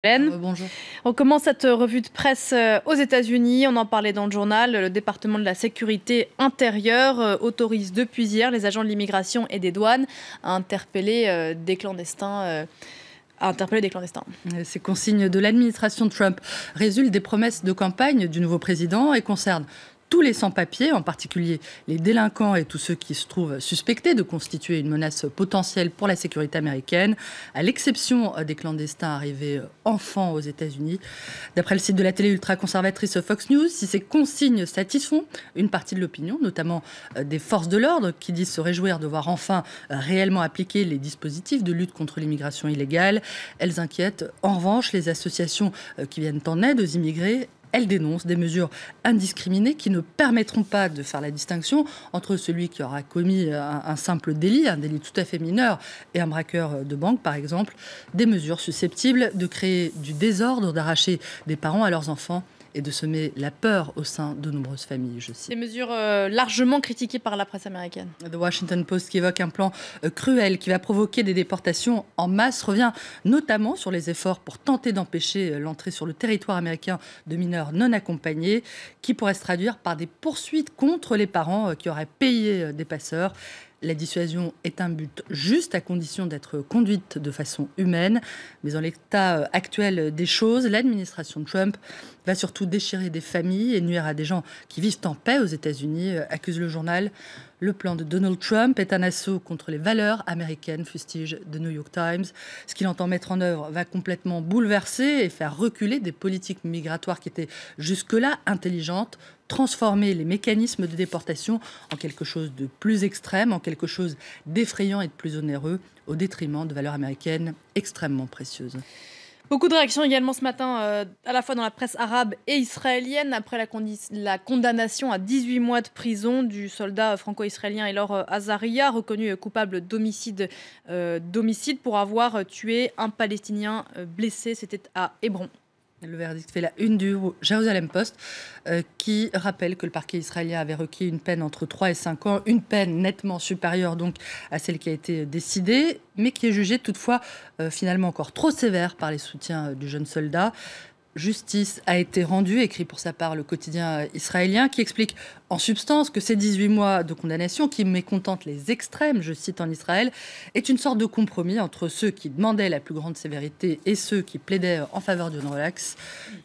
Bonjour. On commence cette revue de presse aux États-Unis. On en parlait dans le journal. Le département de la sécurité intérieure autorise depuis hier les agents de l'immigration et des douanes à interpeller des clandestins. Ces consignes de l'administration Trump résultent des promesses de campagne du nouveau président et concernent tous les sans-papiers, en particulier les délinquants et tous ceux qui se trouvent suspectés de constituer une menace potentielle pour la sécurité américaine, à l'exception des clandestins arrivés enfants aux États-Unis. D'après le site de la télé ultra-conservatrice Fox News, si ces consignes satisfont une partie de l'opinion, notamment des forces de l'ordre qui disent se réjouir de voir enfin réellement appliquer les dispositifs de lutte contre l'immigration illégale, elles inquiètent en revanche les associations qui viennent en aide aux immigrés. Elle dénonce des mesures indiscriminées qui ne permettront pas de faire la distinction entre celui qui aura commis un simple délit, un délit tout à fait mineur, et un braqueur de banque, par exemple. Des mesures susceptibles de créer du désordre, d'arracher des parents à leurs enfants et de semer la peur au sein de nombreuses familles, je cite. Des mesures largement critiquées par la presse américaine. The Washington Post, qui évoque un plan cruel qui va provoquer des déportations en masse, revient notamment sur les efforts pour tenter d'empêcher l'entrée sur le territoire américain de mineurs non accompagnés, qui pourraient se traduire par des poursuites contre les parents qui auraient payé des passeurs. La dissuasion est un but juste à condition d'être conduite de façon humaine. Mais en l'état actuel des choses, l'administration Trump va surtout déchirer des familles et nuire à des gens qui vivent en paix aux États-Unis, accuse le journal. Le plan de Donald Trump est un assaut contre les valeurs américaines, fustige The New York Times. Ce qu'il entend mettre en œuvre va complètement bouleverser et faire reculer des politiques migratoires qui étaient jusque-là intelligentes, transformer les mécanismes de déportation en quelque chose de plus extrême, en quelque chose d'effrayant et de plus onéreux, au détriment de valeurs américaines extrêmement précieuses. Beaucoup de réactions également ce matin, à la fois dans la presse arabe et israélienne, après la condamnation à 18 mois de prison du soldat franco-israélien Elor Azaria, reconnu coupable d'homicide pour avoir tué un Palestinien blessé. C'était à Hébron. Le verdict fait la une du Jerusalem Post qui rappelle que le parquet israélien avait requis une peine entre 3 et 5 ans, une peine nettement supérieure donc à celle qui a été décidée, mais qui est jugée toutefois finalement encore trop sévère par les soutiens du jeune soldat. Justice a été rendue, écrit pour sa part le quotidien israélien, qui explique en substance que ces 18 mois de condamnation, qui mécontentent les extrêmes, je cite en Israël, est une sorte de compromis entre ceux qui demandaient la plus grande sévérité et ceux qui plaidaient en faveur d'une relaxe.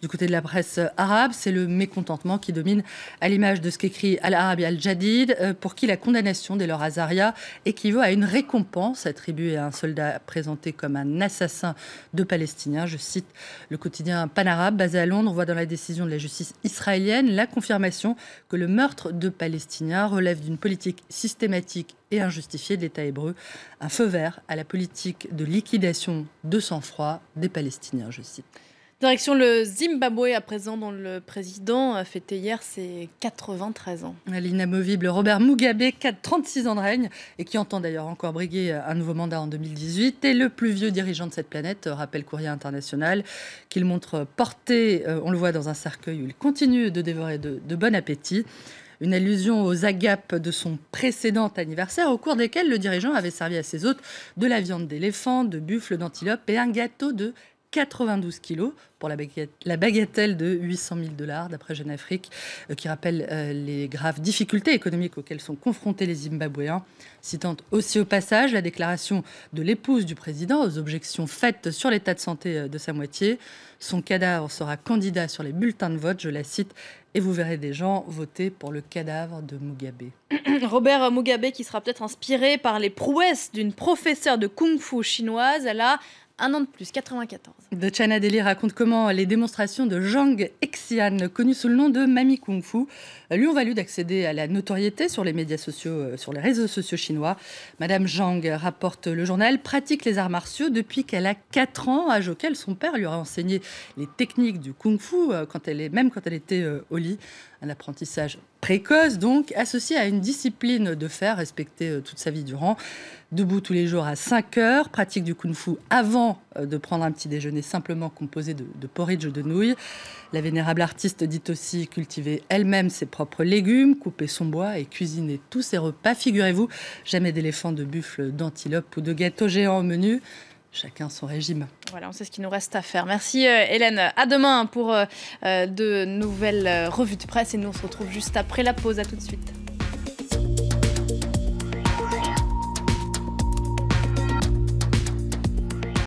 Du côté de la presse arabe, c'est le mécontentement qui domine, à l'image de ce qu'écrit Al-Arabi Al-Jadid, pour qui la condamnation d'Elor Azaria équivaut à une récompense attribuée à un soldat présenté comme un assassin de Palestiniens. Je cite le quotidien Pan-Arabe, basé à Londres, voit dans la décision de la justice israélienne la confirmation que le meurtre de Palestiniens relève d'une politique systématique et injustifiée de l'État hébreu, un feu vert à la politique de liquidation de sang-froid des Palestiniens, je cite. Direction le Zimbabwe à présent, dont le président a fêté hier ses 93 ans. L'inamovible Robert Mugabe, 36 ans de règne, et qui entend d'ailleurs encore briguer un nouveau mandat en 2018, est le plus vieux dirigeant de cette planète, rappelle Courrier International, qu'il montre porté, on le voit dans un cercueil où il continue de dévorer de bon appétit. Une allusion aux agapes de son précédent anniversaire, au cours desquels le dirigeant avait servi à ses hôtes de la viande d'éléphant, de buffle, d'antilope et un gâteau de 92 kilos pour la bagatelle de 800 000 $, d'après Jeune Afrique, qui rappelle les graves difficultés économiques auxquelles sont confrontés les Zimbabwéens, citant aussi au passage la déclaration de l'épouse du président aux objections faites sur l'état de santé de sa moitié. Son cadavre sera candidat sur les bulletins de vote, je la cite, et vous verrez des gens voter pour le cadavre de Mugabe. Robert Mugabe qui sera peut-être inspiré par les prouesses d'une professeure de kung-fu chinoise. Elle a un an de plus, 94. The China Daily raconte comment les démonstrations de Zhang Exian, connu sous le nom de Mamie Kung Fu, lui ont valu d'accéder à la notoriété sur les médias sociaux, sur les réseaux sociaux chinois. Madame Zhang, rapporte le journal, pratique les arts martiaux depuis qu'elle a 4 ans, âge auquel son père lui aurait enseigné les techniques du Kung Fu, même quand elle était au lit. Un apprentissage précoce, donc, associé à une discipline de fer respectée toute sa vie durant. Debout tous les jours à 5 heures, pratique du kung-fu avant de prendre un petit déjeuner simplement composé de porridge de nouilles. La vénérable artiste dit aussi cultiver elle-même ses propres légumes, couper son bois et cuisiner tous ses repas. Figurez-vous, jamais d'éléphant, de buffle, d'antilope ou de gâteau géant au menu. chacun son régime. Voilà, on sait ce qu'il nous reste à faire. Merci Hélène. À demain pour de nouvelles revues de presse et nous on se retrouve juste après la pause. À tout de suite.